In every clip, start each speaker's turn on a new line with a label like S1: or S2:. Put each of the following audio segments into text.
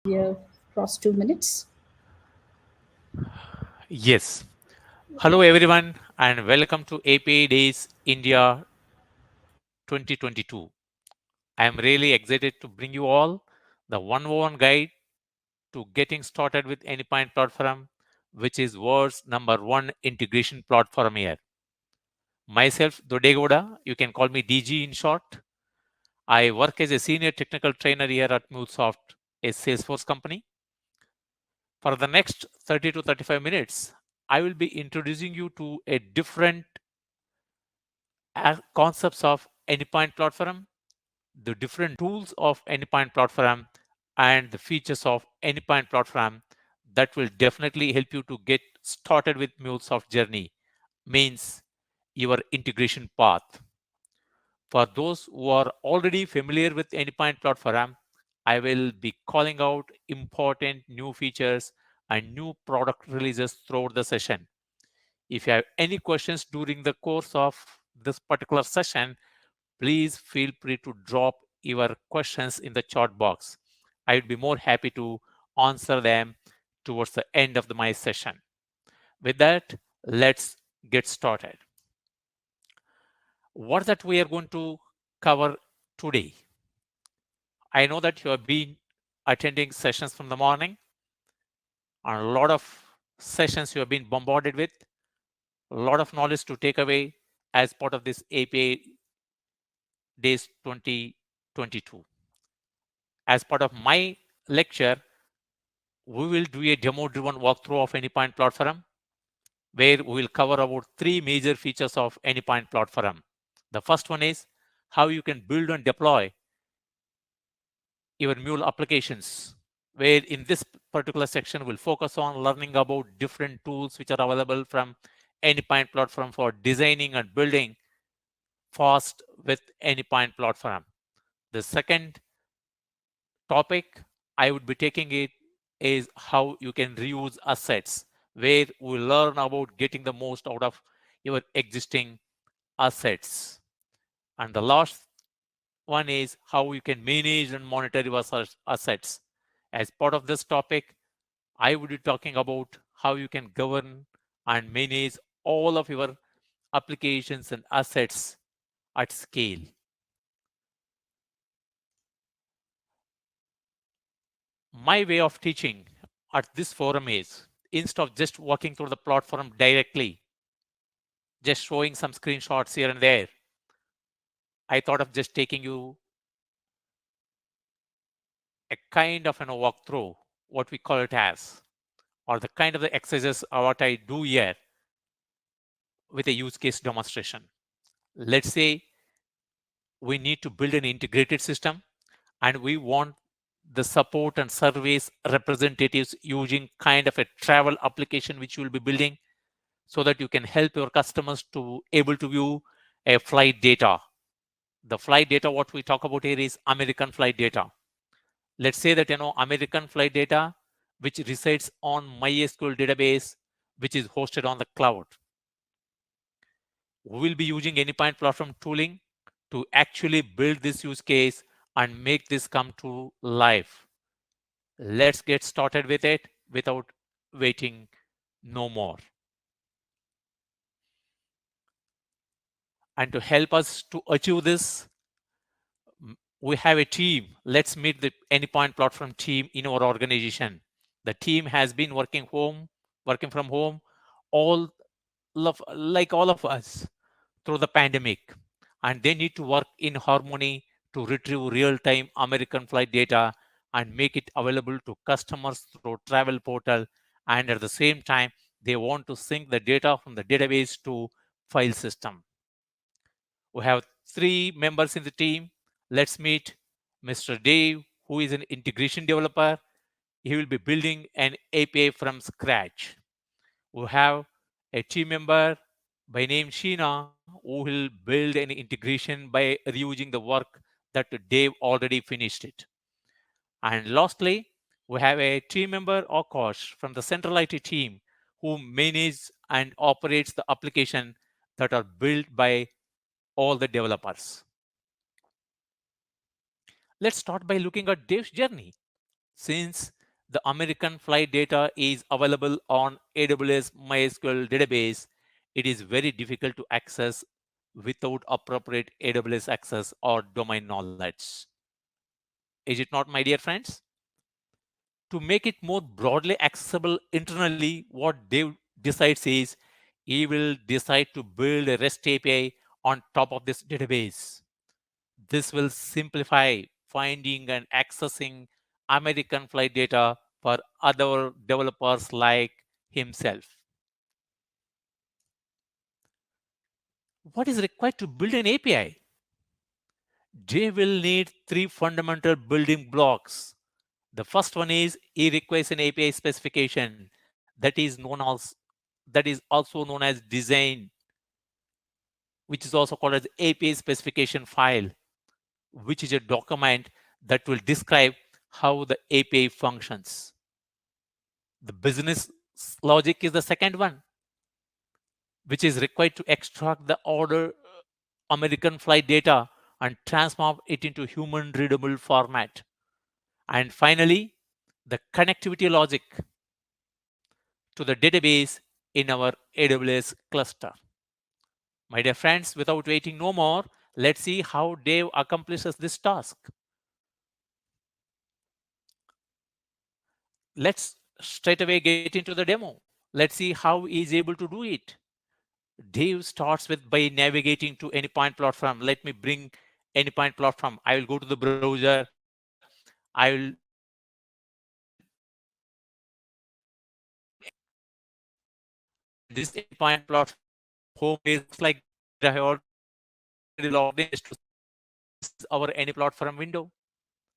S1: Yeah, cross 2 minutes.
S2: Yes. Hello, everyone, and welcome to API Days India 2022. I am really excited to bring you all the one-on-one guide to getting started with Anypoint platform, which is world's number one integration platform here. Myself, Doddegowda, you can call me DG in short. I work as a senior technical trainer here at MuleSoft, a Salesforce company. For the next 30 to 35 minutes, I will be introducing you to a different concepts of Anypoint platform, the different tools of Anypoint platform, and the features of Anypoint platform that will definitely help you to get started with MuleSoft journey, means your integration path. For those who are already familiar with Anypoint platform, I will be calling out important new features and new product releases throughout the session. If you have any questions during the course of this particular session, please feel free to drop your questions in the chat box. I would be more happy to answer them towards the end of my session. With that, let's get started. What that we are going to cover today? I know that you have been attending sessions from the morning, and a lot of sessions you have been bombarded with, a lot of knowledge to take away as part of this API Days 2022. As part of my lecture, we will do a demo-driven walkthrough of Anypoint platform, where we will cover about three major features of Anypoint platform. The first one is how you can build and deploy your Mule applications, where in this particular section, we'll focus on learning about different tools which are available from Anypoint platform for designing and building fast with Anypoint platform. The second topic I would be taking it is how you can reuse assets, where we learn about getting the most out of your existing assets. And the last one is how you can manage and monitor your assets. As part of this topic, I would be talking about how you can govern and manage all of your applications and assets at scale. My way of teaching at this forum is, instead of just walking through the platform directly, just showing some screenshots here and there, I thought of just taking you a kind of walkthrough, what we call it as, or the kind of the exercises what I do here with a use case demonstration. Let's say we need to build an integrated system and we want the support and service representatives using kind of a travel application which you will be building, so that you can help your customers to able to view a flight data. The flight data what we talk about here is American flight data. Let's say that American flight data which resides on MySQL database, which is hosted on the cloud. We will be using Anypoint platform tooling to actually build this use case and make this come to life. Let's get started with it without waiting no more. And to help us to achieve this, we have a team. Let's meet the Anypoint platform team in our organization. The team has been working from home, all all of us through the pandemic, and they need to work in harmony to retrieve real-time American flight data and make it available to customers through travel portal. And at the same time, they want to sync the data from the database to file system. We have three members in the team. Let's meet Mr. Dave, who is an integration developer. He will be building an API from scratch. We have a team member by name Sheena, who will build an integration by reusing the work that Dave already finished it. And lastly, we have a team member, Akash, from the central IT team, who manages and operates the application that are built by all the developers. Let's start by looking at Dave's journey. Since the American flight data is available on AWS MySQL database, it is very difficult to access without appropriate AWS access or domain knowledge. Is it not, my dear friends? To make it more broadly accessible internally, what Dave decides is he will decide to build a REST API on top of this database. This will simplify finding and accessing American flight data for other developers like himself. What is required to build an API? They will need three fundamental building blocks. The first one is he requires an API specification that is also known as design, which is also called as API specification file, which is a document that will describe how the API functions. The business logic is the second one, which is required to extract the order American flight data and transform it into human readable format. And finally, the connectivity logic to the database in our AWS cluster. My dear friends, without waiting no more, let's see how Dave accomplishes this task. Let's straight away get into the demo. Let's see how he is able to do it. Dave starts with by navigating to Anypoint platform. Let me bring Anypoint platform. I will go to the browser. I will and this Anypoint platform home page looks like that. I have already logged in just to see this is our Any platform window.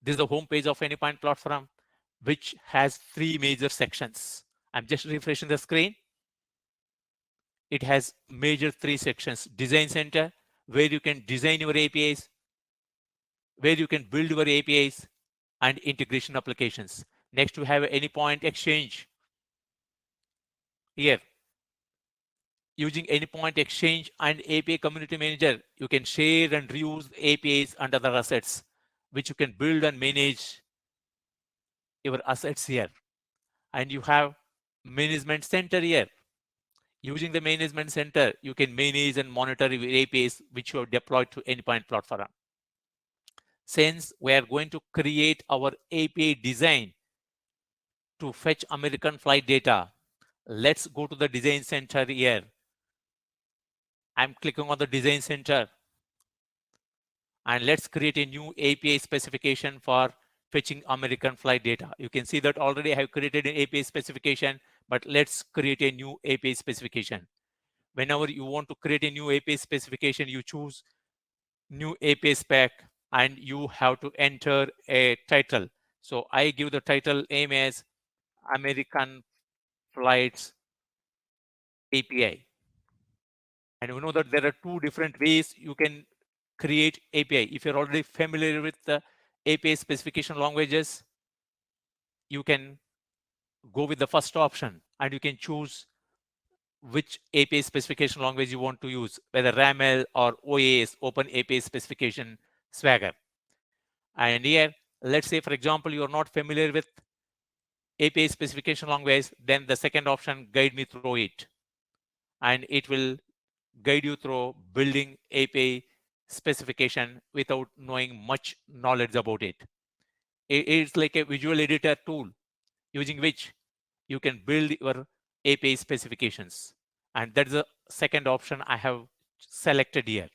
S2: This is the home page of Anypoint platform, which has three major sections. I'm just refreshing the screen. It has major three sections: design center, where you can design your APIs, where you can build your APIs, and integration applications. Next, we have Anypoint Exchange. Here, using Anypoint Exchange and API Community Manager, you can share and reuse APIs and other assets, which you can build and manage your assets here. And you have Management Center here. Using the Management Center, you can manage and monitor your APIs which you have deployed to Anypoint platform. Since we are going to create our API design to fetch American flight data, let's go to the Design Center here. I'm clicking on the Design Center. And let's create a new API specification for fetching American flight data. You can see that already I have created an API specification, but let's create a new API specification. Whenever you want to create a new API specification, you choose new API spec and you have to enter a title. So I give the title name as American Flights API. And we know that there are two different ways you can create API. If you're already familiar with the API specification languages, you can go with the first option and you can choose which API specification language you want to use, whether RAML or OAS, Open API Specification Swagger. And here, let's say, for example, you're not familiar with API specification language, then the second option, guide me through it. And it will guide you through building API specification without knowing much knowledge about it. It's like a visual editor tool using which you can build your API specifications. And that's the second option I have selected here.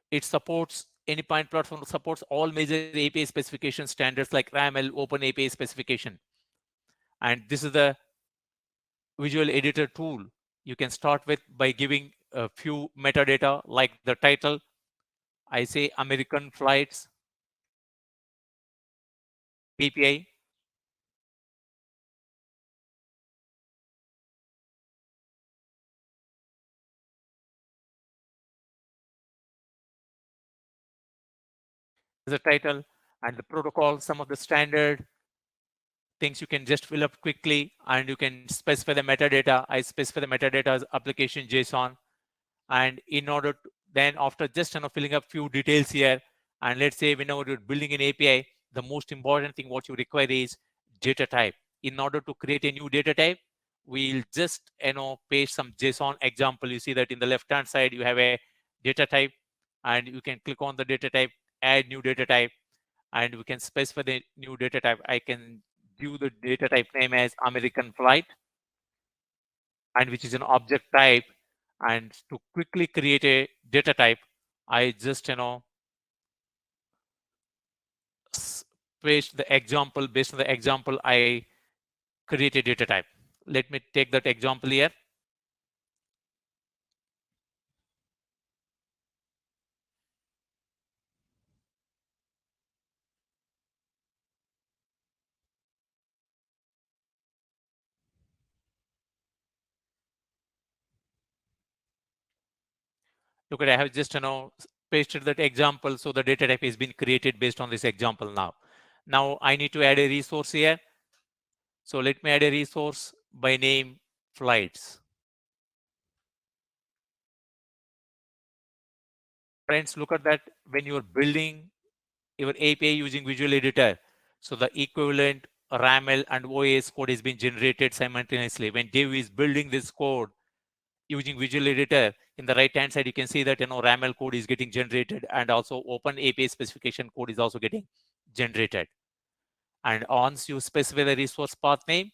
S2: It supports Anypoint platform supports all major API specification standards like RAML, Open API specification. And this is the visual editor tool. You can start with by giving a few metadata like the title. I say American Flights API. The title and the protocol, some of the standard things you can just fill up quickly and you can specify the metadata. I specify the metadata as application JSON. And in order to then after just filling up few details here, and let's say whenever you're building an API, the most important thing what you require is data type. In order to create a new data type, we'll just paste some JSON example. You see that in the left hand side you have a data type, and you can click on the data type, add new data type, and we can specify the new data type. I can give the data type name as American flight, and which is an object type. And to quickly create a data type, I just paste the example. Based on the example, I create a data type. Let me take that example here. Look at, I have just pasted that example, so the data type has been created based on this example. Now I need to add a resource here. So let me add a resource by name flights. Friends, look at that. When you're building your API using Visual Editor, so the equivalent RAML and OAS code is being generated simultaneously. When Dave is building this code using Visual Editor, in the right hand side you can see that RAML code is getting generated, and also Open API specification code is also getting generated. And once you specify the resource path name,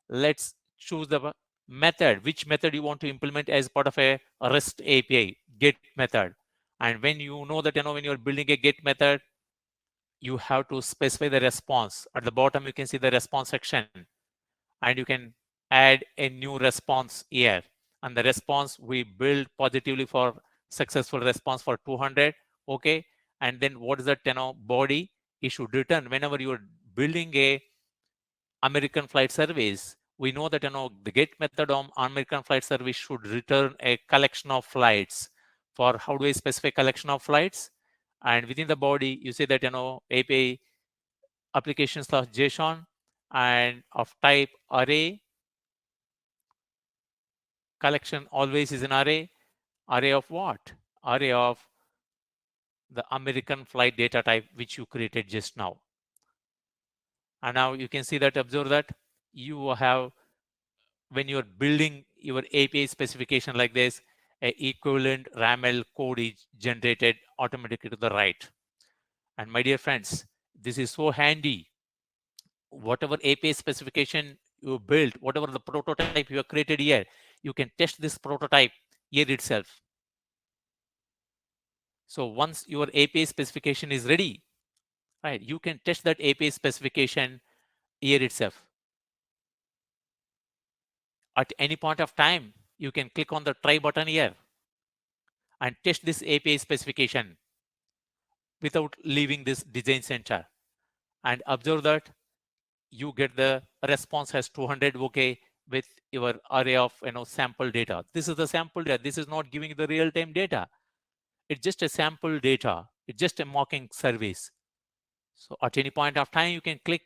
S2: let's choose the method, which method you want to implement as part of a REST API, get method. And when you know that when you're building a get method, you have to specify the response. At the bottom you can see the response section, and you can add a new response here. And the response we build positively for successful response for 200. Okay. And then what is that body? It should return whenever you're building a American flight service. We know that the get method on American flight service should return a collection of flights. For how do I specify collection of flights? And within the body you say that API application/JSON, and of type array. Collection always is an array. Array of what? Array of the American flight data type which you created just now. And now you can see that, observe that you have, when you're building your API specification like this, a equivalent RAML code is generated automatically to the right. And my dear friends, this is so handy. Whatever API specification you built, whatever the prototype you have created here, you can test this prototype here itself. So once your API specification is ready, right, you can test that API specification here itself. At any point of time, you can click on the try button here and test this API specification without leaving this design center. And observe that you get the response has 200 okay with your array of sample data. This is the sample data. This is not giving the real-time data. It's just a sample data. It's just a mocking service. So at any point of time, you can click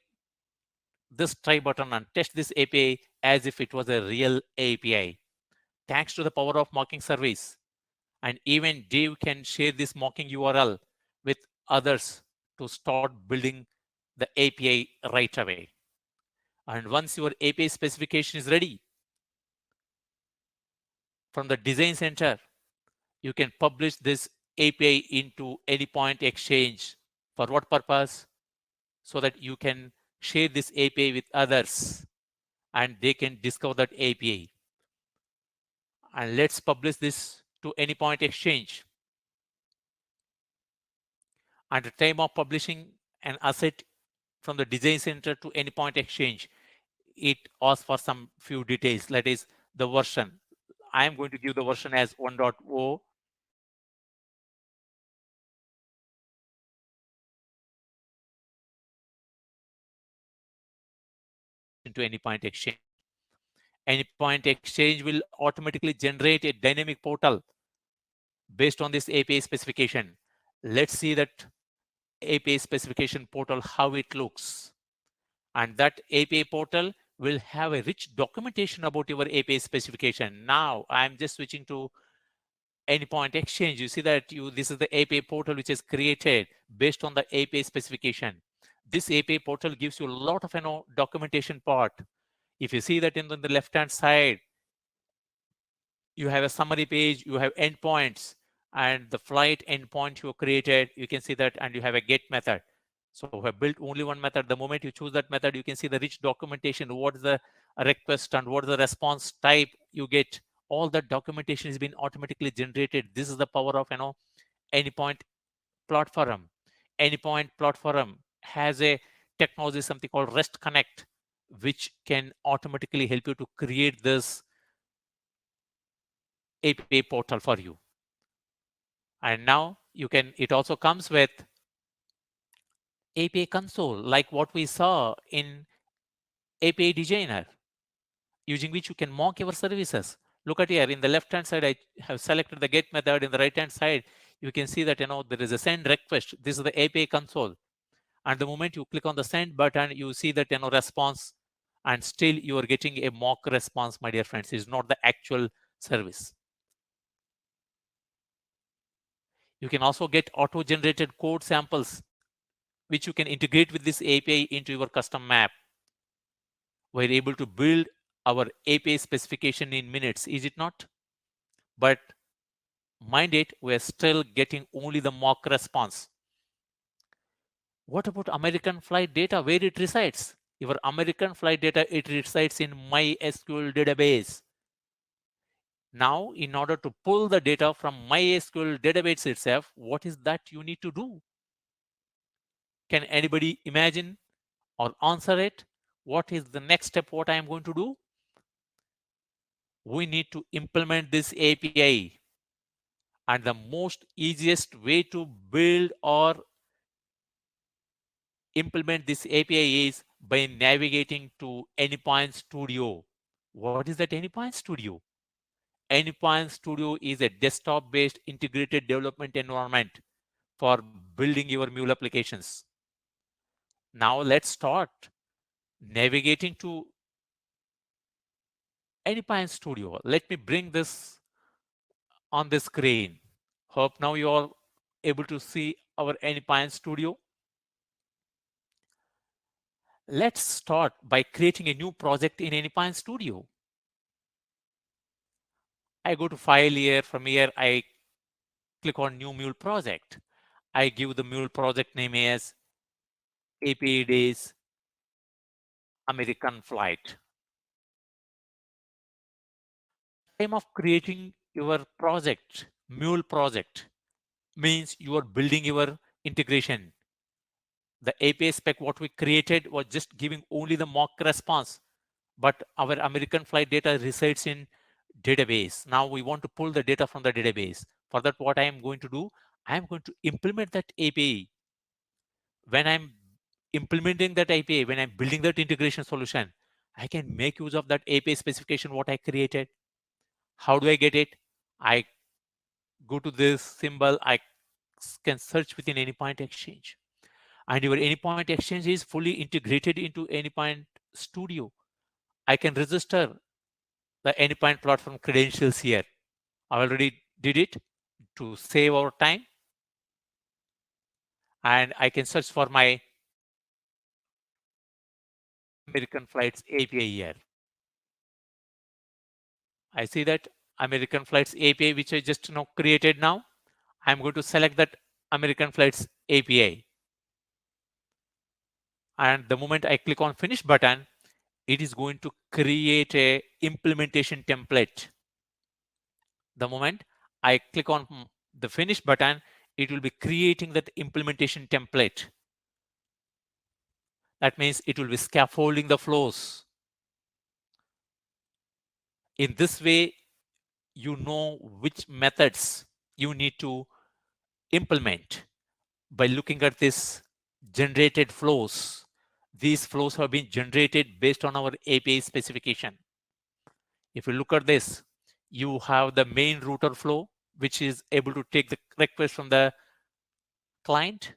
S2: this try button and test this API as if it was a real API. Thanks to the power of mocking service. And even Dave can share this mocking URL with others to start building the API right away. And once your API specification is ready, from the design center, you can publish this API into Anypoint Exchange. For what purpose? So that you can share this API with others and they can discover that API. And let's publish this to Anypoint Exchange. At the time of publishing an asset from the design center to Anypoint Exchange, it asks for some few details. That is the version. I am going to give the version as 1.0. Into Anypoint Exchange. Anypoint Exchange will automatically generate a dynamic portal based on this API specification. Let's see that API specification portal, how it looks. And that API portal will have a rich documentation about your API specification. Now I'm just switching to Anypoint Exchange. You see that this is the API portal which is created based on the API specification. This API portal gives you a lot of documentation part. If you see that in the left-hand side, you have a summary page, you have endpoints, and the flight endpoint you created, you can see that, and you have a get method. So we have built only one method. The moment you choose that method, you can see the rich documentation, what is the request and what is the response type you get. All that documentation has been automatically generated. This is the power of Anypoint platform. Anypoint platform has a technology, something called REST Connect, which can automatically help you to create this API portal for you. And now it also comes with API console, like what we saw in API designer, using which you can mock your services. Look at here, in the left-hand side, I have selected the get method. In the right-hand side, you can see that there is a send request. This is the API console. And the moment you click on the send button, you see that response, and still you are getting a mock response, my dear friends. It's not the actual service. You can also get auto-generated code samples, which you can integrate with this API into your custom map. We're able to build our API specification in minutes, is it not? But mind it, we're still getting only the mock response. What about American flight data, where it resides? Your American flight data, it resides in MySQL database. Now, in order to pull the data from MySQL database itself, what is that you need to do? Can anybody imagine or answer it? What is the next step, what I am going to do? We need to implement this API. And the most easiest way to build or implement this API is by navigating to Anypoint Studio. What is that Anypoint Studio? Anypoint Studio is a desktop-based integrated development environment for building your Mule applications. Now let's start navigating to Anypoint Studio. Let me bring this on the screen. Hope now you are able to see our Anypoint Studio. Let's start by creating a new project in Anypoint Studio. I go to File here. From here, I click on New Mule Project. I give the Mule project name as Apidays American Flight. Time of creating your project, Mule project, means you are building your integration. The API spec what we created was just giving only the mock response, but our American flight data resides in database. Now we want to pull the data from the database. For that, what I am going to do, I am going to implement that API. When I'm implementing that API, when I'm building that integration solution, I can make use of that API specification what I created. How do I get it? I go to this symbol, I can search within Anypoint Exchange. And your Anypoint Exchange is fully integrated into Anypoint Studio. I can register the Anypoint platform credentials here. I already did it to save our time. And I can search for my American Flights API here. I see that American Flights API, which I just created now. I'm going to select that American Flights API. And the moment I click on Finish button, it is going to create a implementation template. The moment I click on the Finish button, it will be creating that implementation template. That means it will be scaffolding the flows. In this way, you know which methods you need to implement by looking at this generated flows. These flows have been generated based on our API specification. If you look at this, you have the main router flow, which is able to take the request from the client.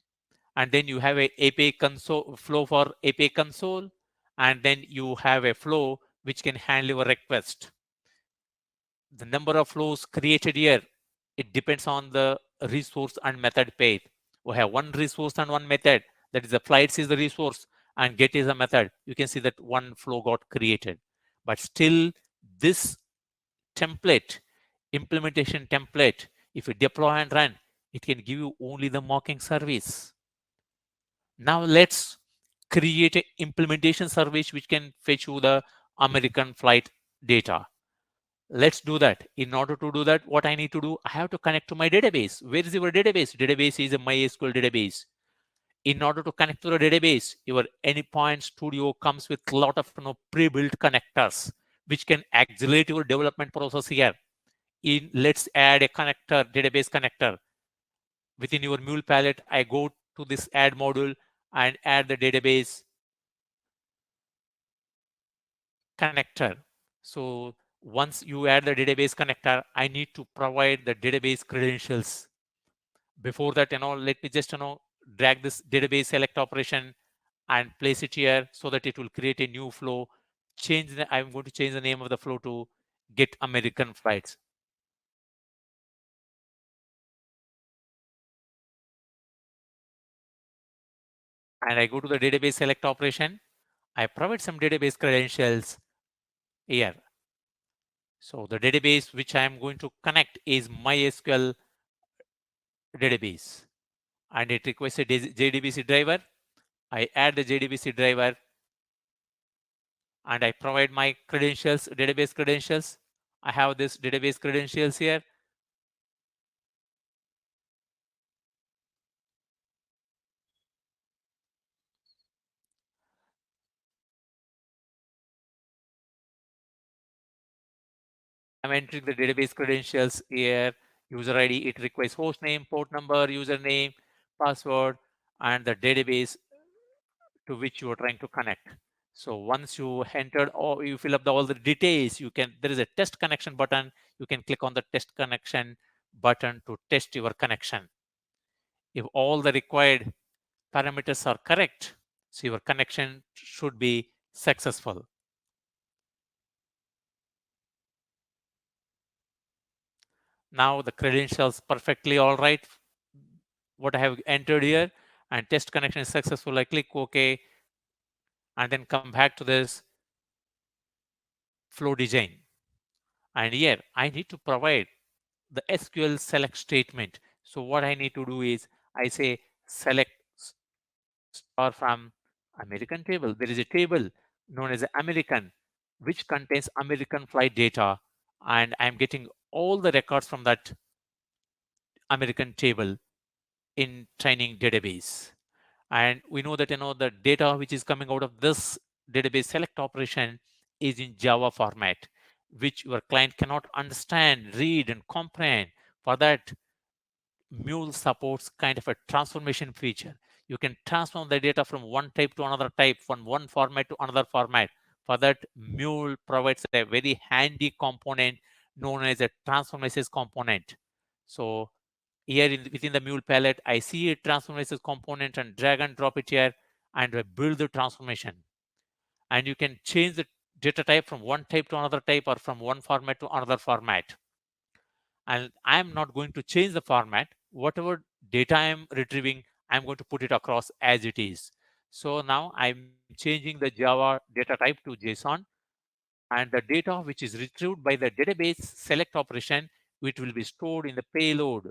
S2: And then you have a API console flow for API console. And then you have a flow which can handle your request. The number of flows created here it depends on the resource and method pair. We have one resource and one method. That is the flights is the resource and get is a method. You can see that one flow got created. But still, this template, implementation template, if you deploy and run, it can give you only the mocking service. Now let's create an implementation service which can fetch you the American flight data. Let's do that. In order to do that, what I need to do, I have to connect to my database. Where is your database? Database is a MySQL database. In order to connect to the database, your Anypoint Studio comes with a lot of pre-built connectors, which can accelerate your development process here. Let's add a connector, database connector. Within your Mule palette, I go to this add module and add the database connector. So once you add the database connector, I need to provide the database credentials. Before that, let me just, drag this database select operation and place it here so that it will create a new flow. I'm going to change the name of the flow to get American flights. And I go to the database select operation. I provide some database credentials here. So the database which I am going to connect is MySQL database. And it requires a JDBC driver. I add the JDBC driver and I provide my credentials, database credentials. I have this database credentials here. I'm entering the database credentials here. User ID, it requires host name, port number, username, password, and the database to which you are trying to connect. So once you entered or you fill up all the details, there is a test connection button. You can click on the test connection button to test your connection. If all the required parameters are correct, so your connection should be successful. Now the credentials perfectly all right. What I have entered here and test connection is successful. I click OK and then come back to this flow design. And here I need to provide the SQL select statement. So what I need to do is I say select star from American table. There is a table known as American, which contains American flight data. And I'm getting all the records from that American table in training database. And we know that the data which is coming out of this database select operation is in Java format, which your client cannot understand, read, and comprehend. For that, Mule supports kind of a transformation feature. You can transform the data from one type to another type, from one format to another format. For that, Mule provides a very handy component known as a transformations component. So here within the Mule palette, I see a transformations component and drag and drop it here and build the transformation. And you can change the data type from one type to another type or from one format to another format. And I'm not going to change the format. Whatever data I'm retrieving, I'm going to put it across as it is. So now I'm changing the Java data type to JSON, and the data which is retrieved by the database select operation, which will be stored in the payload.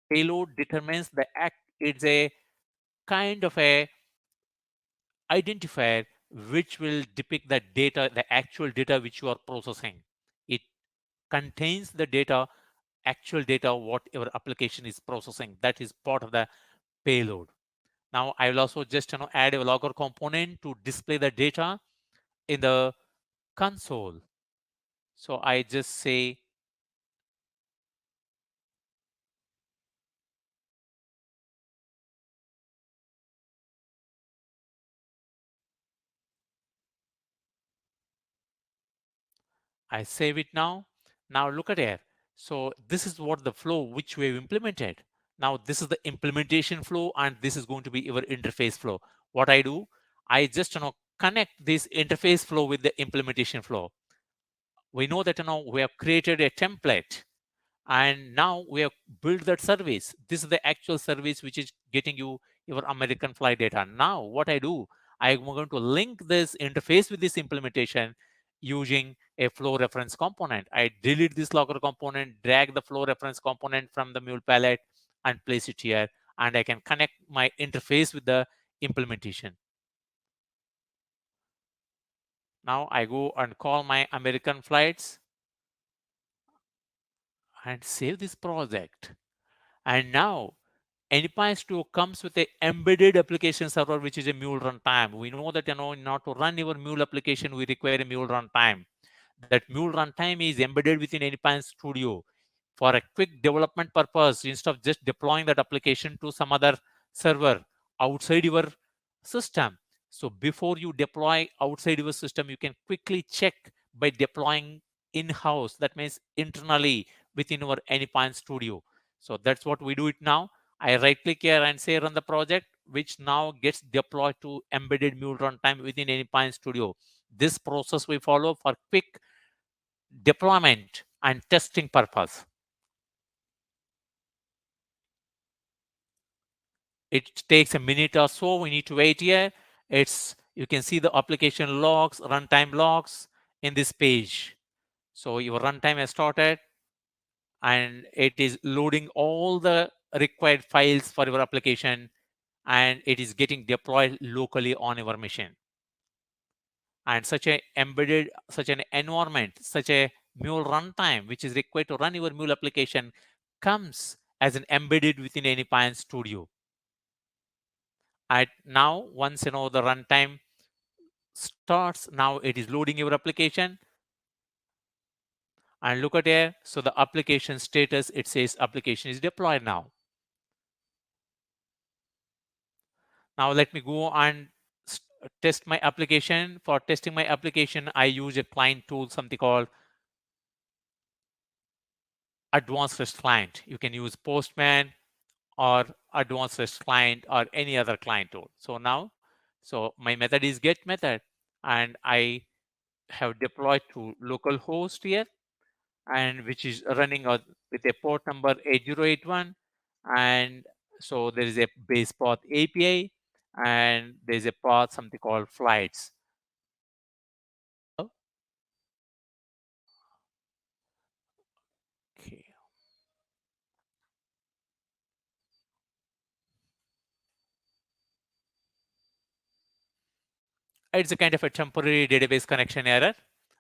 S2: Payload determines it's a kind of a identifier which will depict the data, the actual data which you are processing. It contains the data, actual data, what your application is processing. That is part of the payload. Now I will also just add a logger component to display the data in the console. So I just say I save it now. Now look at here. So this is what the flow which we have implemented. Now this is the implementation flow and this is going to be your interface flow. What I do, I just connect this interface flow with the implementation flow. We know that we have created a template and now we have built that service. This is the actual service which is getting you your American flight data. Now what I do, I'm going to link this interface with this implementation using a flow reference component. I delete this logger component, drag the flow reference component from the mule palette and place it here, and I can connect my interface with the implementation. Now I go and call my American flights and save this project. And now Anypoint 2 comes with a embedded application server, which is a mule runtime. We know that in order to run your mule application, we require a mule runtime. That mule runtime is embedded within Anypoint Studio for a quick development purpose. Instead of just deploying that application to some other server outside your system. So before you deploy outside your system, you can quickly check by deploying in-house. That means internally within our Anypoint Studio. So that's what we do it now. I right click here and say run the project, which now gets deployed to embedded mule runtime within Anypoint Studio. This process we follow for quick deployment and testing purpose. It takes a minute or so. We need to wait here. You can see the application logs, runtime logs in this page. So your runtime has started and it is loading all the required files for your application, and it is getting deployed locally on your machine. And such an environment, such a mule runtime, which is required to run your mule application, comes as an embedded within Anypoint Studio. And now, once the runtime starts, now it is loading your application. And look at here. So the application status, it says application is deployed now. Now let me go and test my application. For testing my application, I use a client tool, something called Advanced REST Client. You can use Postman or Advanced REST Client or any other client tool. So now, so my method is get method, and I have deployed to localhost here, and which is running with a port number 8081. And so there is a base path API, and there's a path something called flights. Okay. It's a kind of a temporary database connection error.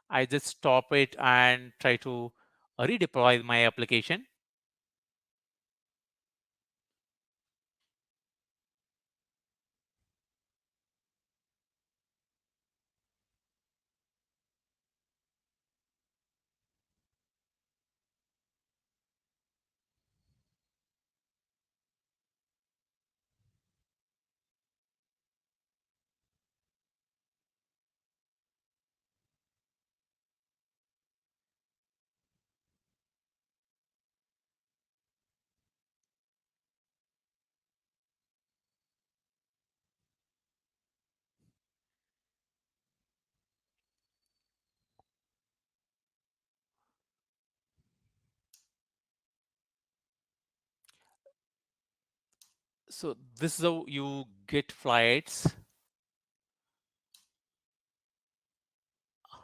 S2: I just stop it and try to redeploy my application. So this is how you get flights.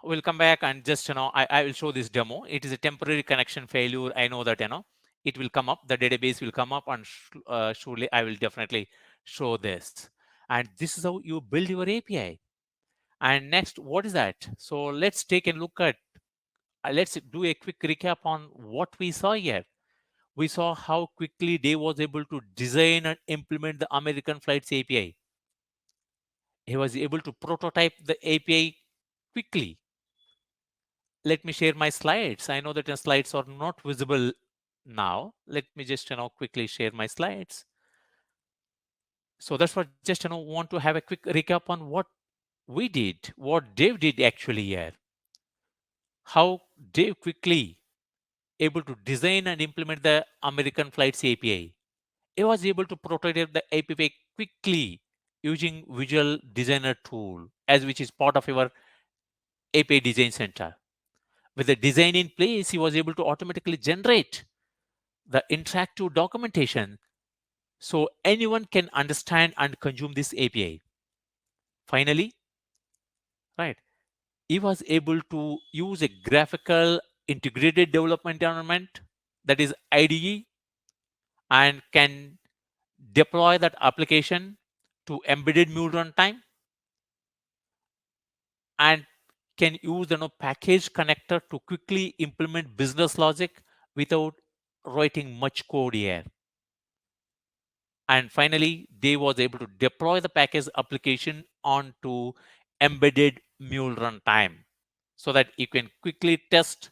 S2: We'll come back and just, I will show this demo. It is a temporary connection failure. I know that, it will come up, the database will come up, and surely I will definitely show this. And this is how you build your API. And next, what is that? So let's take a look at, let's do a quick recap on what we saw here. We saw how quickly Dave was able to design and implement the American Flights API. He was able to prototype the API quickly. Let me share my slides. I know that the slides are not visible now. Let me just quickly share my slides. So that's what just want to have a quick recap on what we did, what Dave did actually here. How Dave quickly able to design and implement the American Flights API. He was able to prototype the API quickly using Visual Designer tool, as which is part of your API Design Center. With the design in place, he was able to automatically generate the interactive documentation so anyone can understand and consume this API. Finally, right, he was able to use a graphical integrated development environment, that is IDE, and can deploy that application to embedded Mule runtime, and can use package connector to quickly implement business logic without writing much code here. And finally, they was able to deploy the package application onto embedded Mule runtime so that you can quickly test,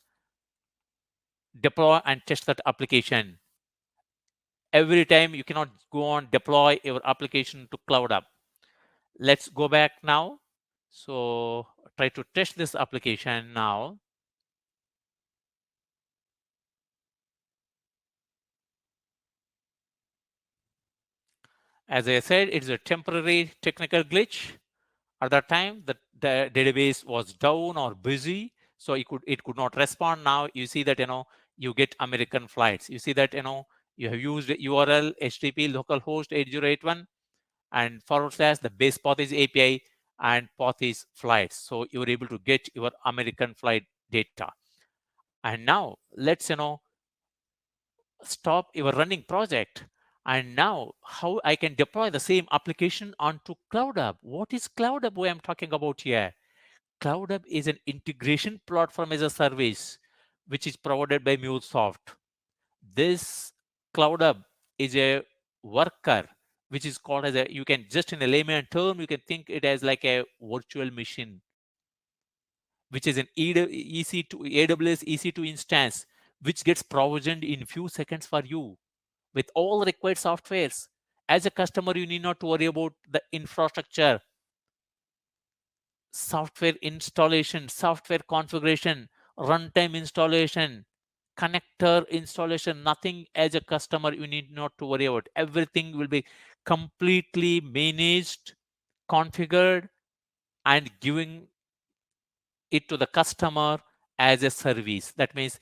S2: deploy, and test that application. Every time you cannot go on deploy your application to Cloud App. Let's go back now. So try to test this application now. As I said, it's a temporary technical glitch. At that time, the database was down or busy, so it could not respond. Now you see that you get American flights. You see that you have used URL HTTP localhost 8081 and / the base path is API and path is flights. So you're able to get your American flight data. And now let's stop your running project. And now how I can deploy the same application onto Cloud App. What is Cloud App I'm talking about here? Cloud App is an integration platform as a service which is provided by MuleSoft. This Cloud App is a worker which is called as you can just in a layman term, you can think it as like a virtual machine, which is an EC2 AWS EC2 instance, which gets provisioned in few seconds for you with all required softwares. As a customer, you need not to worry about the infrastructure, software installation, software configuration, runtime installation, connector installation. Nothing as a customer you need not to worry about. Everything will be completely managed, configured, and giving it to the customer as a service. That means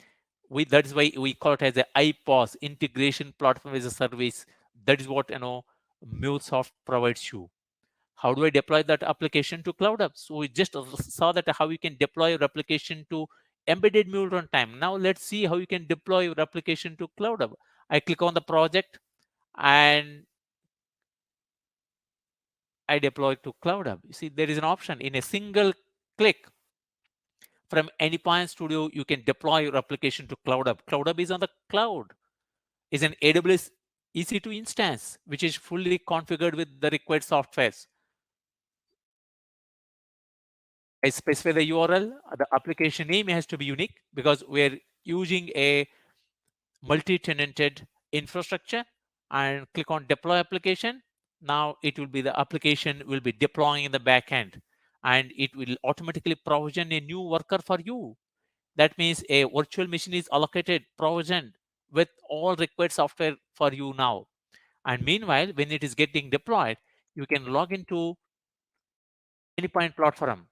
S2: that is why we call it as a IPOS, integration platform as a service. That is what MuleSoft provides you. How do I deploy that application to Cloud App? So we just saw that how you can deploy your application to embedded Mule runtime. Now let's see how you can deploy your application to Cloud App. I click on the project and I deploy to Cloud App. You see, there is an option in a single click from Anypoint Studio. You can deploy your application to Cloud App. Cloud App is on the cloud. Is an AWS EC2 instance, which is fully configured with the required softwares. I specify the URL. The application name has to be unique because we're using a multi-tenanted infrastructure, and click on deploy application. Now it will be the application will be deploying in the backend, and it will automatically provision a new worker for you. That means a virtual machine is allocated, provisioned with all required software for you now. And meanwhile, when it is getting deployed, you can log into Anypoint platform.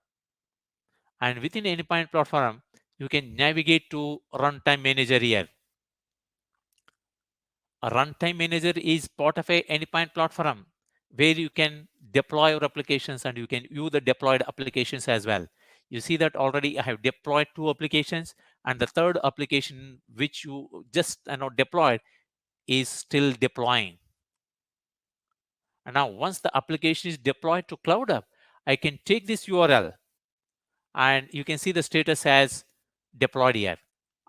S2: And within Anypoint platform, you can navigate to Runtime Manager here. A Runtime Manager is part of a Anypoint platform where you can deploy your applications and you can view the deployed applications as well. You see that already I have deployed 2 applications, and the third application which you just deployed is still deploying. And now once the application is deployed to Cloud App, I can take this URL and you can see the status as deployed here.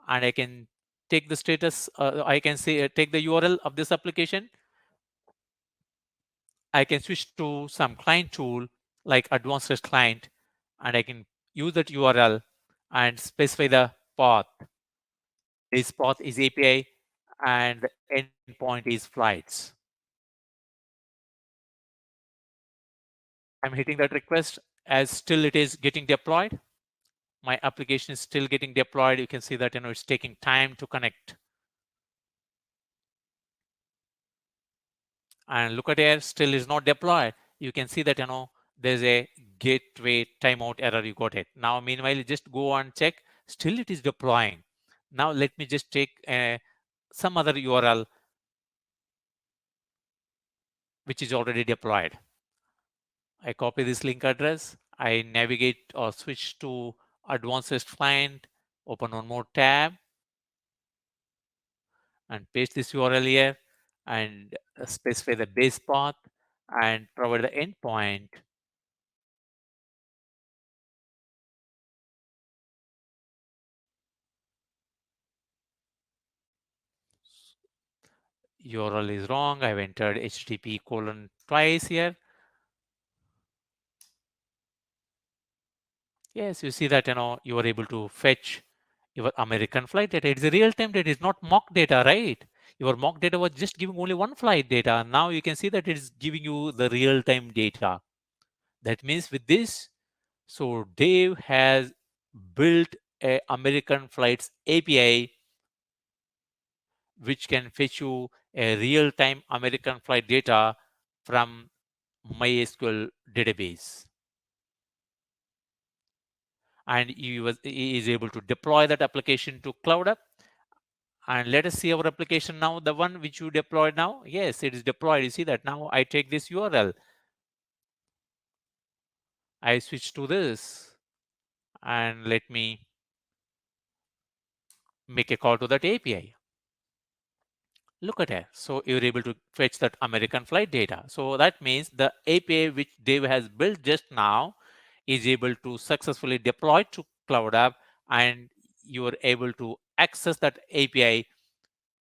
S2: And I can take the status, I can say take the URL of this application. I can switch to some client tool like Advanced REST Client, and I can use that URL and specify the path. This path is API and the endpoint is flights. I'm hitting that request as still it is getting deployed. My application is still getting deployed. You can see that it's taking time to connect. And look at here, still is not deployed. You can see that there's a gateway timeout error. You got it. Now meanwhile, just go and check. Still it is deploying. Now let me just take a some other URL which is already deployed. I copy this link address, I navigate or switch to advanced client, open one more tab, and paste this URL here and specify the base path and provide the endpoint. URL is wrong. I've entered HTTP colon twice here. Yes, you see that you are able to fetch your American flight data. It's a real-time data. It's not mock data, right? Your mock data was just giving only one flight data. Now you can see that it is giving you the real-time data. That means with this, so Dave has built a American flights API which can fetch you a real-time American flight data from MySQL database. And he is able to deploy that application to Cloud App. And let us see our application now, the one which you deployed now. Yes, it is deployed. You see that now I take this URL. I switch to this and let me make a call to that API. Look at it. So you're able to fetch that American flight data. So that means the API which Dave has built just now is able to successfully deploy to Cloud App, and you are able to access that API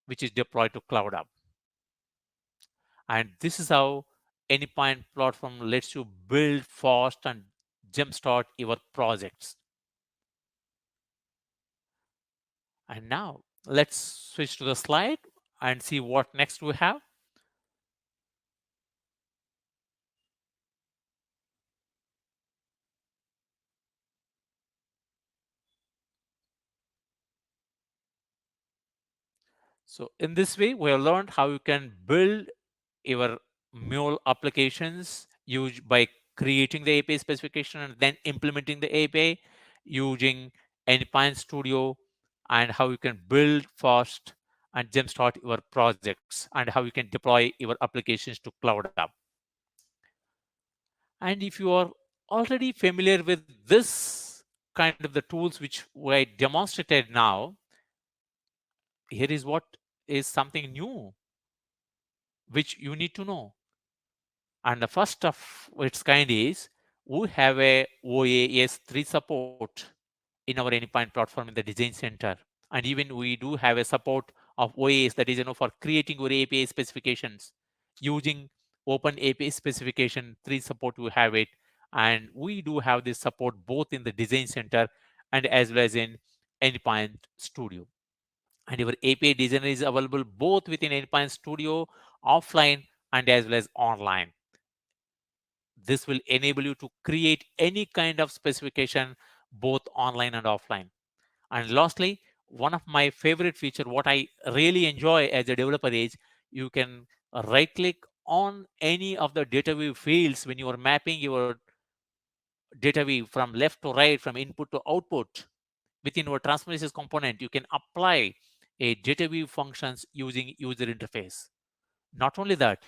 S2: which is deployed to Cloud App. And this is how Anypoint platform lets you build fast and jumpstart your projects. And now let's switch to the slide and see what next we have. So in this way, we have learned how you can build your Mule applications by creating the API specification and then implementing the API using Anypoint Studio, and how you can build fast and jumpstart your projects, and how you can deploy your applications to Cloud App. And if you are already familiar with this kind of the tools which I demonstrated now, here is what is something new which you need to know. And the first of its kind is we have a OAS3 support in our Anypoint platform in the Design Center. And even we do have a support of OAS, that is, for creating your API specifications using Open API specification 3 support. We have it, and we do have this support both in the Design Center and as well as in Anypoint Studio. And your API designer is available both within Anypoint Studio, offline, and as well as online. This will enable you to create any kind of specification both online and offline. And lastly, one of my favorite feature, what I really enjoy as a developer, is you can right click on any of the data view fields when you are mapping your data view from left to right, from input to output. Within your transformations component, you can apply a data view functions using user interface. Not only that,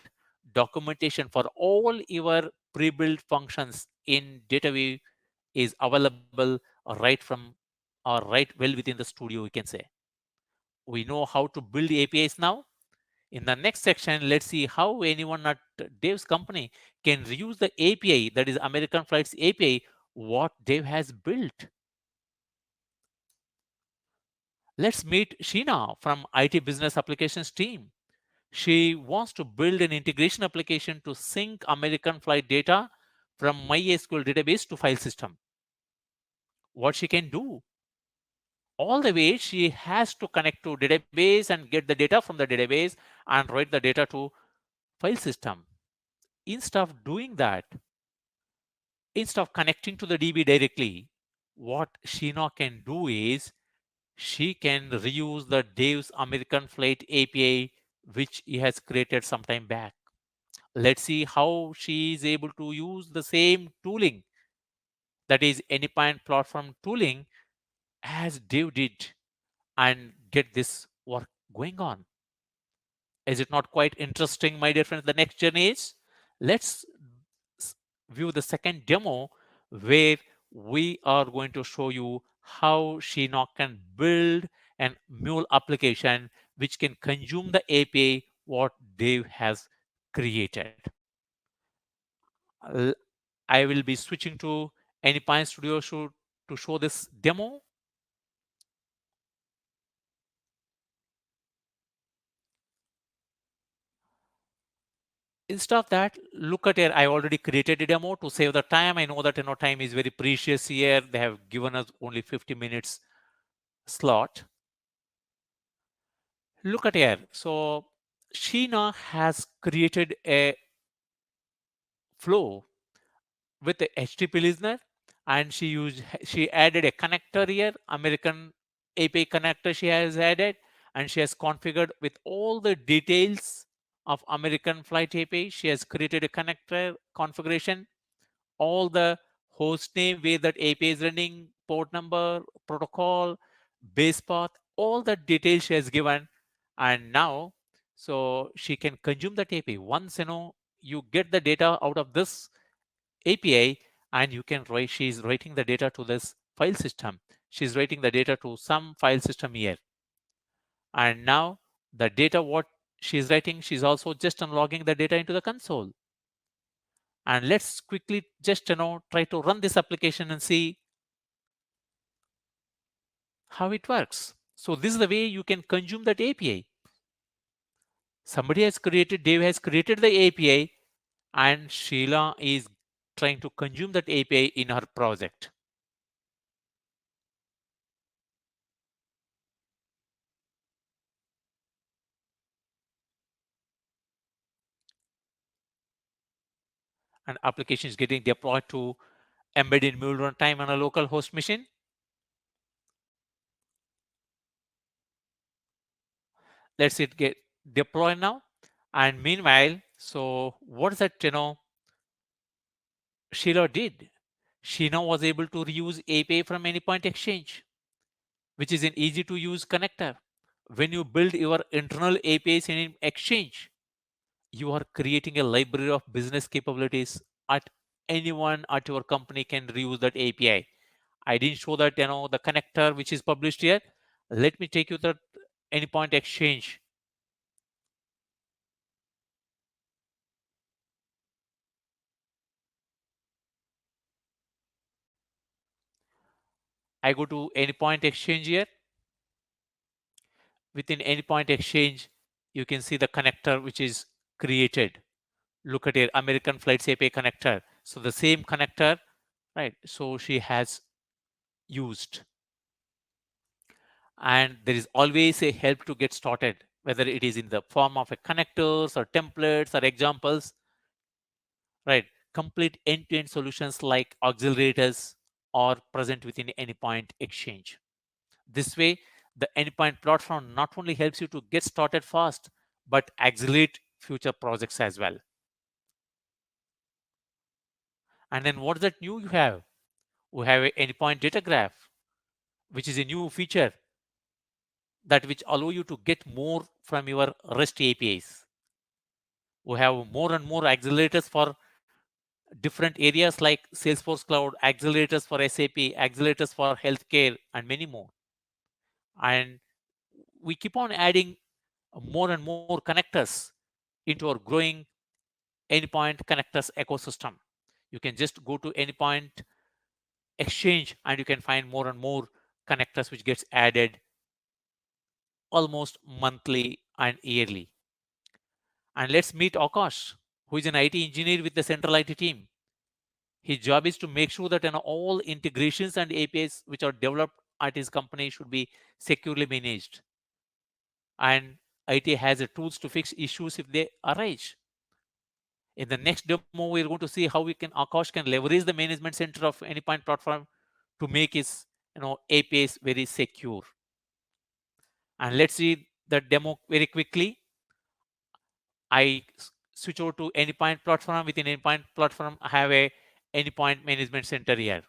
S2: documentation for all your pre-built functions in data view is available right from or right well within the studio, we can say. We know how to build APIs now. In the next section, let's see how anyone at Dave's company can reuse the API, that is American Flights API, what Dave has built. Let's meet Sheena from IT Business Applications team. She wants to build an integration application to sync American flight data from MySQL database to file system. What she can do? All the way she has to connect to database and get the data from the database and write the data to file system. Instead of doing that, instead of connecting to the DB directly, what Sheena can do is she can reuse the Dave's American Flight API which he has created some time back. Let's see how she is able to use the same tooling, that is Anypoint platform tooling, as Dave did, and get this work going on. Is it not quite interesting, my dear friends? The next journey is, let's view the second demo where we are going to show you how Sheena can build an Mule application which can consume the API what Dave has created. L- I will be switching to Anypoint Studio to show this demo. Instead of that, look at here. I already created a demo to save the time. I know that time is very precious here. They have given us only 50 minutes slot. Look at here. So Sheena has created a flow with the HTTP listener, and she added a connector here, American API connector she has added, and she has configured with all the details of American flight API. She has created a connector configuration, all the host name where that API is running, port number, protocol, base path, all the details she has given. And now, so she can consume that API. Once you get the data out of this API, and you can write, she's writing the data to this file system. She's writing the data to some file system here. And now the data what she's writing, she's also just unlogging the data into the console. And let's quickly just try to run this application and see how it works. So this is the way you can consume that API. Dave has created the API, and Sheila is trying to consume that API in her project. And application is getting deployed to embedded Mule runtime on a local host machine. Let's it get deployed now. And meanwhile, so what is that Sheila did? Sheena was able to reuse API from Anypoint Exchange, which is an easy to use connector. When you build your internal APIs in Exchange, you are creating a library of business capabilities at anyone at your company can reuse that API. I didn't show that the connector which is published here. Let me take you to Anypoint Exchange. I go to Anypoint Exchange here. Within Anypoint Exchange, you can see the connector which is created. Look at here, American Flights API connector. So the same connector, right? So she has used. And there is always a help to get started, whether it is in the form of a connectors or templates or examples, right? Complete end-to-end solutions like accelerators are present within Anypoint Exchange. This way, the Anypoint platform not only helps you to get started fast, but accelerate future projects as well. And then what's that new you have? We have a Anypoint data graph, which is a new feature that which allow you to get more from your REST APIs. We have more and more accelerators for different areas like Salesforce Cloud, accelerators for SAP, accelerators for healthcare, and many more. And we keep on adding more and more connectors into our growing Anypoint connectors ecosystem. You can just go to Anypoint Exchange and you can find more and more connectors which gets added almost monthly and yearly. And let's meet Akash, who is an IT engineer with the central IT team. His job is to make sure that all integrations and APIs which are developed at his company should be securely managed. And IT has the tools to fix issues if they arise. In the next demo, we're going to see how Akash can leverage the management center of Anypoint platform to make his APIs very secure. And let's see the demo very quickly. I switch over to Anypoint platform. Within Anypoint platform, I have a Anypoint management center here.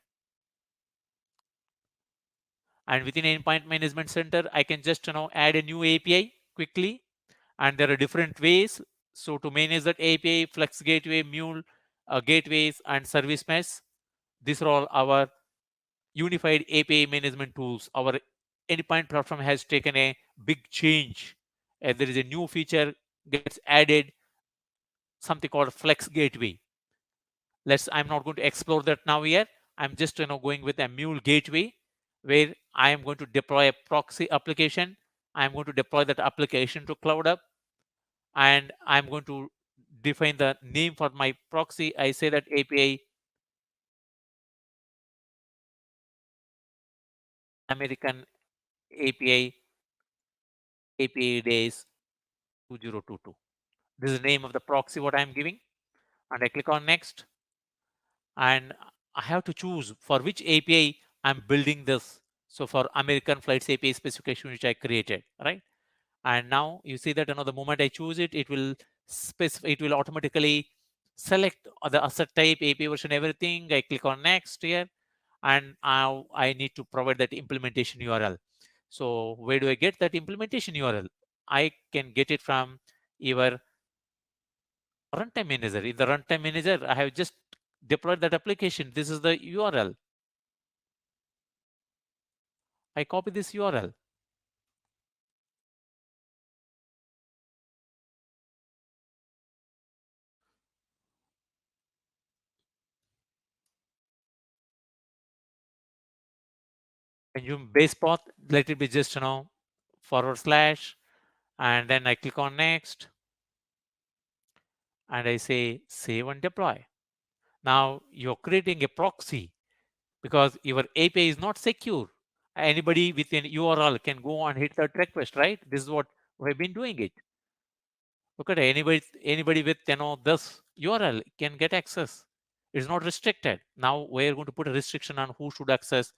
S2: And within Endpoint Management Center, I can just add a new API quickly. and there are different ways. So to manage that API, Flex Gateway, Mule gateways, and service mesh, these are all our unified API management tools. Our Anypoint platform has taken a big change. There is a new feature gets added, something called Flex Gateway. I'm not going to explore that now here. I'm just going with a Mule gateway where I am going to deploy a proxy application. I'm going to deploy that application to Cloud Up, and I'm going to define the name for my proxy. I say that API American API Apidays 2022. This is the name of the proxy what I'm giving, and I click on next, and I have to choose for which API I'm building this. So for American Flights API specification which I created, right? And now you see that the moment I choose it, it will specify, it will automatically select the asset type, API version, everything. I click on next here, and now I need to provide that implementation URL. So where do I get that implementation URL? I can get it from your runtime manager. In the runtime manager, I have just deployed that application. This is the URL. I copy this URL. And you base path, let it be just /, and then I click on next, and I say save and deploy. Now you're creating a proxy because your API is not secure. Anybody with an URL can go and hit that request, right? This is what we've been doing it. Look at anybody with this URL can get access. It's not restricted. Now we're going to put a restriction on who should access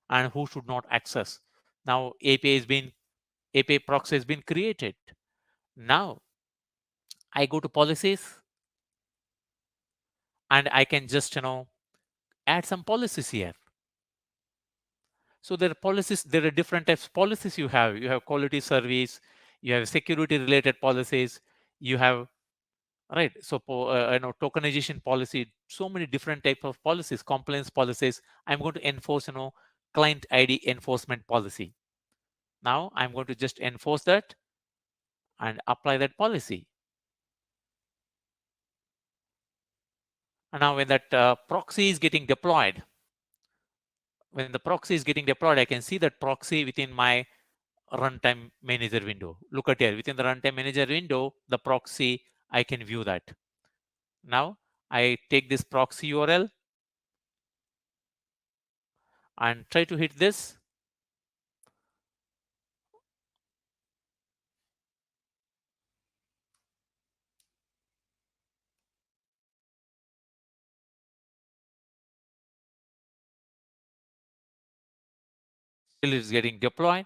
S2: and who should not access. Now API proxy has been created. Now I go to policies, and I can just add some policies here. So there are policies, there are different types of policies you have. You have quality service, you have security related policies, you have, right? So tokenization policy, so many different types of policies, compliance policies. I'm going to enforce client ID enforcement policy. Now I'm going to just enforce that and apply that policy. And now when that proxy is getting deployed, when the proxy is getting deployed, I can see that proxy within my runtime manager window. Look at here, within the runtime manager window, the proxy, I can view that. Now I take this proxy URL and try to hit this. Still it's getting deployed.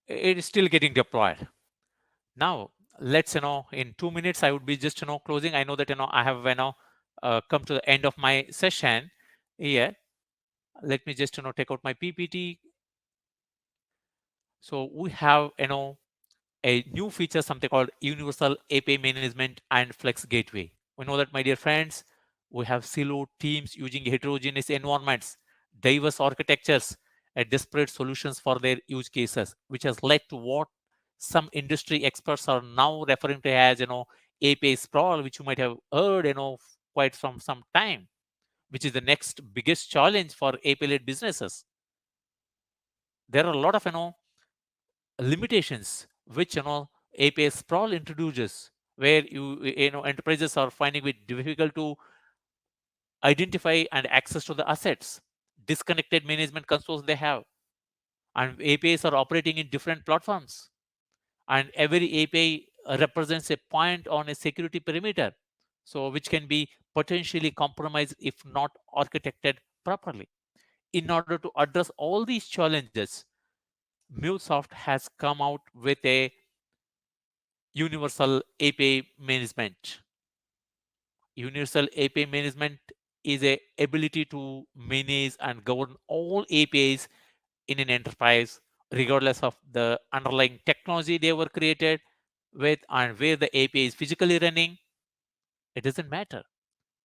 S2: It is still getting deployed. Now let's in 2 minutes I would be just closing. I know that I have come to the end of my session here. Let me just take out my PPT. So we have a new feature, something called Universal API Management and Flex Gateway. We know that, my dear friends, we have siloed teams using heterogeneous environments, diverse architectures, and disparate solutions for their use cases, which has led to what some industry experts are now referring to as API sprawl, which you might have heard quite from some time, which is the next biggest challenge for API-led businesses. There are a lot of limitations which API sprawl introduces, where enterprises are finding it difficult to identify and access to the assets, disconnected management consoles they have, and APIs are operating in different platforms, and every API represents a point on a security perimeter, so which can be potentially compromised if not architected properly. In order to address all these challenges, MuleSoft has come out with a universal API management. Universal API management is a ability to manage and govern all APIs in an enterprise, regardless of the underlying technology they were created with and where the API is physically running. It doesn't matter.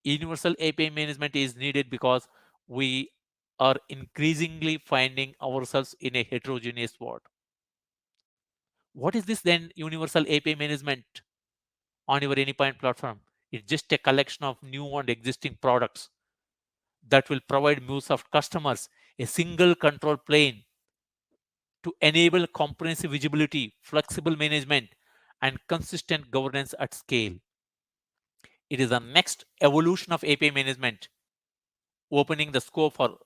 S2: Universal API management is needed because we are increasingly finding ourselves in a heterogeneous world. What is this then, universal API management on your Anypoint platform? It's just a collection of new and existing products that will provide MuleSoft customers a single control plane to enable comprehensive visibility, flexible management, and consistent governance at scale. It is the next evolution of API management, opening the scope for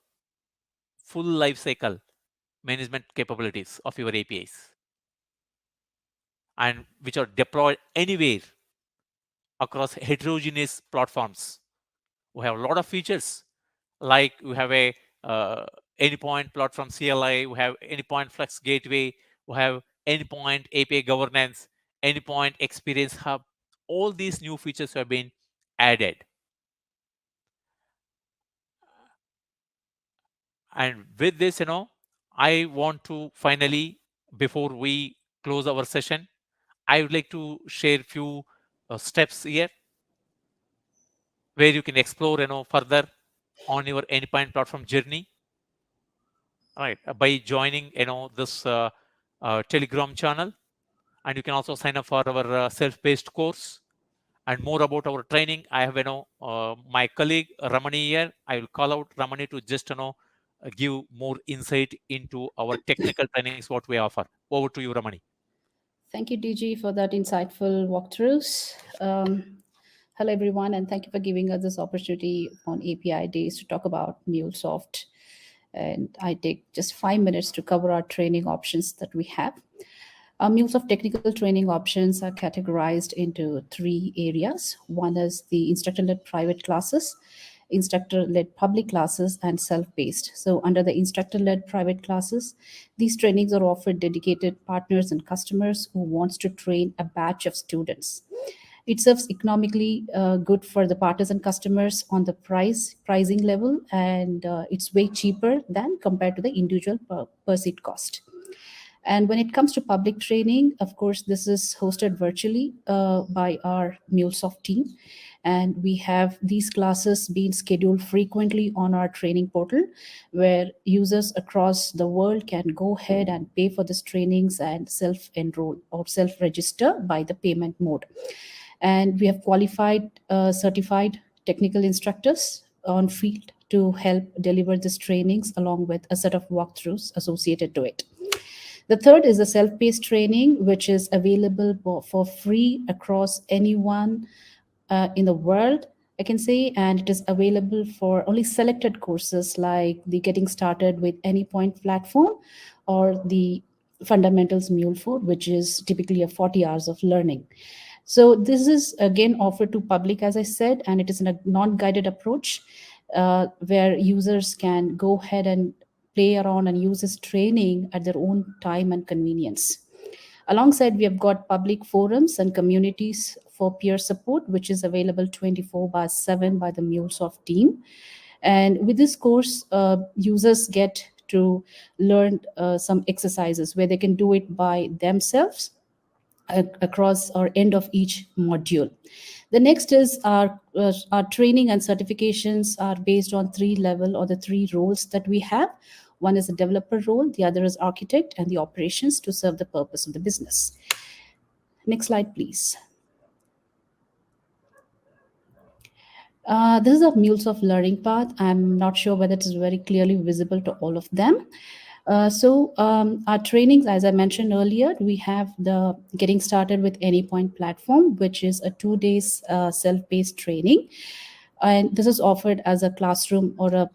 S2: full lifecycle management capabilities of your APIs, and which are deployed anywhere across heterogeneous platforms. We have a lot of features, like we have a Anypoint platform CLI, we have Anypoint Flex Gateway, we have Anypoint API governance, Anypoint Experience Hub. All these new features have been added. And with this, I want to finally, before we close our session, I would like to share few steps here where you can explore, further on your Anypoint platform journey. Right, by joining, this Telegram channel, and you can also sign up for our self-paced course. And more about our training, I have, my colleague Ramani here. I will call out Ramani to just, give more insight into our technical trainings, what we offer. Over to you, Ramani.
S1: Thank you, DG, for that insightful walkthroughs. Hello, everyone, and thank you for giving us this opportunity on API Days to talk about MuleSoft. And I take just 5 minutes to cover our training options that we have. Our MuleSoft technical training options are categorized into 3 areas. One is the instructor-led private classes, instructor-led public classes, and self-paced. So under the instructor-led private classes, these trainings are offered dedicated partners and customers who wants to train a batch of students. It serves economically good for the partners and customers on the pricing level, and it's way cheaper than compared to the individual per seat cost. And when it comes to public training, of course, this is hosted virtually by our MuleSoft team. And we have these classes being scheduled frequently on our training portal, where users across the world can go ahead and pay for these trainings and self-enroll or self-register by the payment mode. And we have qualified, certified technical instructors on field to help deliver these trainings along with a set of walkthroughs associated to it. The third is a self-paced training, which is available for free across anyone in the world, I can say, and it is available for only selected courses like the Getting Started with Anypoint platform or the Fundamentals MuleSoft, which is typically a 40 hours of learning. So this is again offered to public, as I said, and it is in a non-guided approach where users can go ahead and play around and use this training at their own time and convenience. Alongside, we have got public forums and communities for peer support, which is available 24/7 by the MuleSoft team. And with this course, users get to learn some exercises where they can do it by themselves across or end of each module. The next is our training and certifications are based on 3 level or the 3 roles that we have. One is a developer role, the other is architect, and the operations to serve the purpose of the business. Next slide, please. This is a MuleSoft learning path. I'm not sure whether it is very clearly visible to all of them. Our trainings, as I mentioned earlier, we have the Getting Started with Anypoint platform, which is a 2 days self-paced training. And this is offered as a classroom or a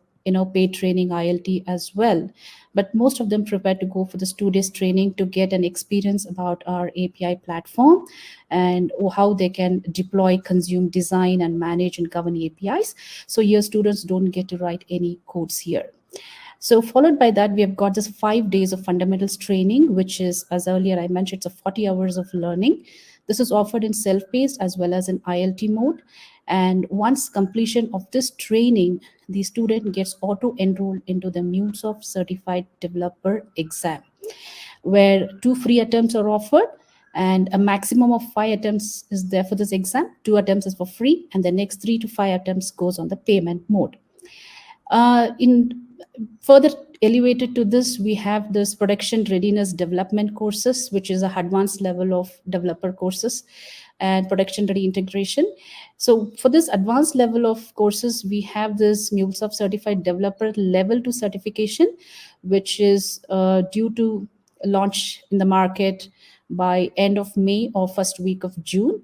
S1: paid training ILT as well. But most of them prefer to go for this 2 days training to get an experience about our API platform and how they can deploy, consume, design, and manage and govern APIs. So your students don't get to write any codes here. So followed by that, we have got this 5 days of fundamentals training, which is, as earlier I mentioned, it's a 40 hours of learning. This is offered in self-paced as well as in ILT mode. And once completion of this training, the student gets auto-enrolled into the MuleSoft Certified Developer exam, where 2 free attempts are offered, and a maximum of 5 attempts is there for this exam. 2 attempts is for free, and the next 3 to 5 attempts goes on the payment mode. In further elevated to this, we have this production readiness development courses, which is a advanced level of developer courses, and production ready integration. So for this advanced level of courses, we have this MuleSoft Certified Developer Level 2 certification, which is due to launch in the market by end of May or first week of June,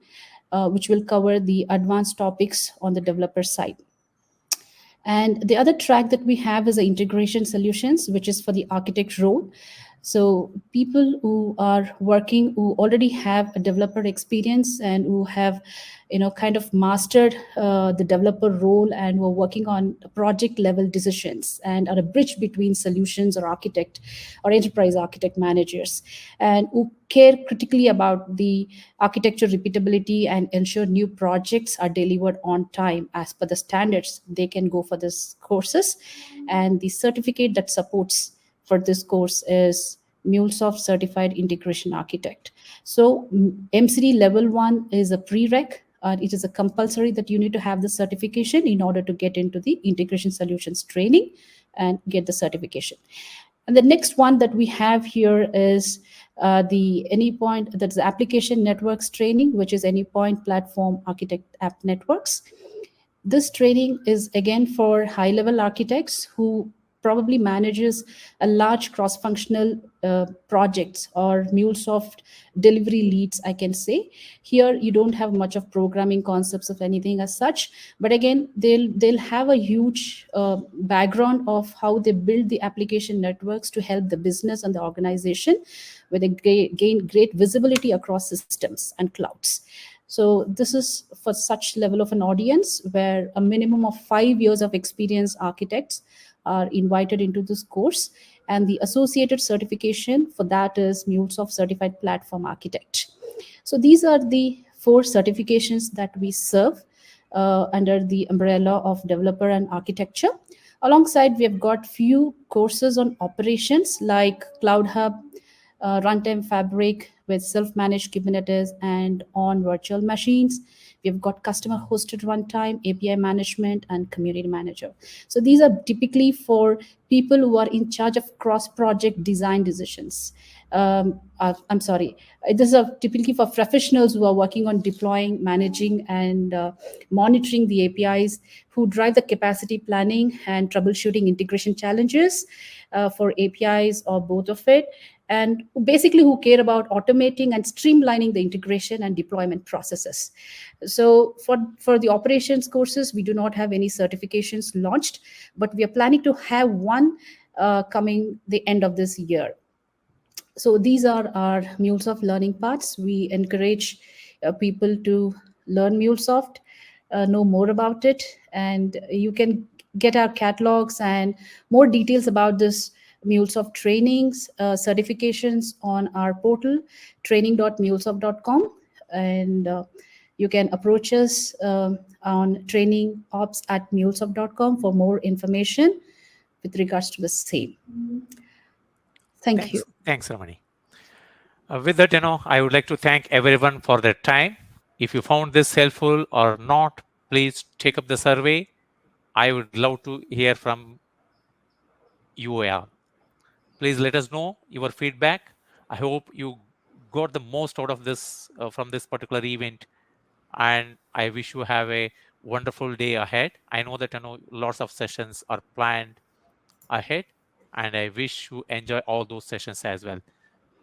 S1: which will cover the advanced topics on the developer side. And the other track that we have is the integration solutions, which is for the architect role. So people who are working, who already have a developer experience and who have, kind of mastered the developer role and who are working on project level decisions and are a bridge between solutions or architect or enterprise architect managers, and who care critically about the architecture repeatability and ensure new projects are delivered on time as per the standards, they can go for this courses. And the certificate that supports for this course is MuleSoft Certified Integration Architect. So MCD level 1 is a prereq. It is a compulsory that you need to have the certification in order to get into the integration solutions training and get the certification. And the next one that we have here is the Anypoint, that's the application networks training, which is Anypoint Platform Architect App Networks. This training is again for high-level architects who probably manages a large cross-functional projects or MuleSoft delivery leads, I can say. Here, you don't have much of programming concepts of anything as such, but again, they'll have a huge background of how they build the application networks to help the business and the organization where they gain great visibility across systems and clouds. So this is for such level of an audience where a minimum of 5 years of experience architects are invited into this course, and the associated certification for that is MuleSoft Certified Platform Architect. So these are the 4 certifications that we serve under the umbrella of developer and architecture. Alongside, we have got few courses on operations like Cloud Hub, Runtime Fabric with self-managed Kubernetes and on virtual machines. We've got customer hosted runtime, API management, and community manager. So these are typically for people who are in charge of cross-project design decisions. I'm sorry, this is typically for professionals who are working on deploying, managing, and monitoring the APIs, who drive the capacity planning and troubleshooting integration challenges for APIs or both of it, and basically who care about automating and streamlining the integration and deployment processes. So for the operations courses, we do not have any certifications launched, but we are planning to have one coming the end of this year. So these are our MuleSoft learning paths. We encourage people to learn MuleSoft, know more about it, and you can get our catalogs and more details about this MuleSoft trainings, certifications on our portal, training.mulesoft.com. And you can approach us on trainingops@mulesoft.com for more information with regards to the same. Thank you.
S2: Thanks, Ramani. With that, I would like to thank everyone for their time. If you found this helpful or not, please take up the survey. I would love to hear from you all. Please let us know your feedback. I hope you got the most out of this from this particular event, and I wish you have a wonderful day ahead. I know that lots of sessions are planned ahead, and I wish you enjoy all those sessions as well.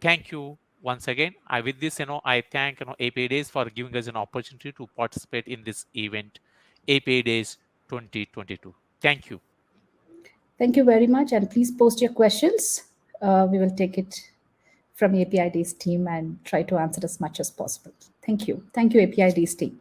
S2: Thank you once again. With this, I thank API Days for giving us an opportunity to participate in this event, API Days 2022. Thank you.
S1: Thank you very much, and please post your questions. We will take it from API Days team and try to answer as much as possible. Thank you. Thank you, API Days team.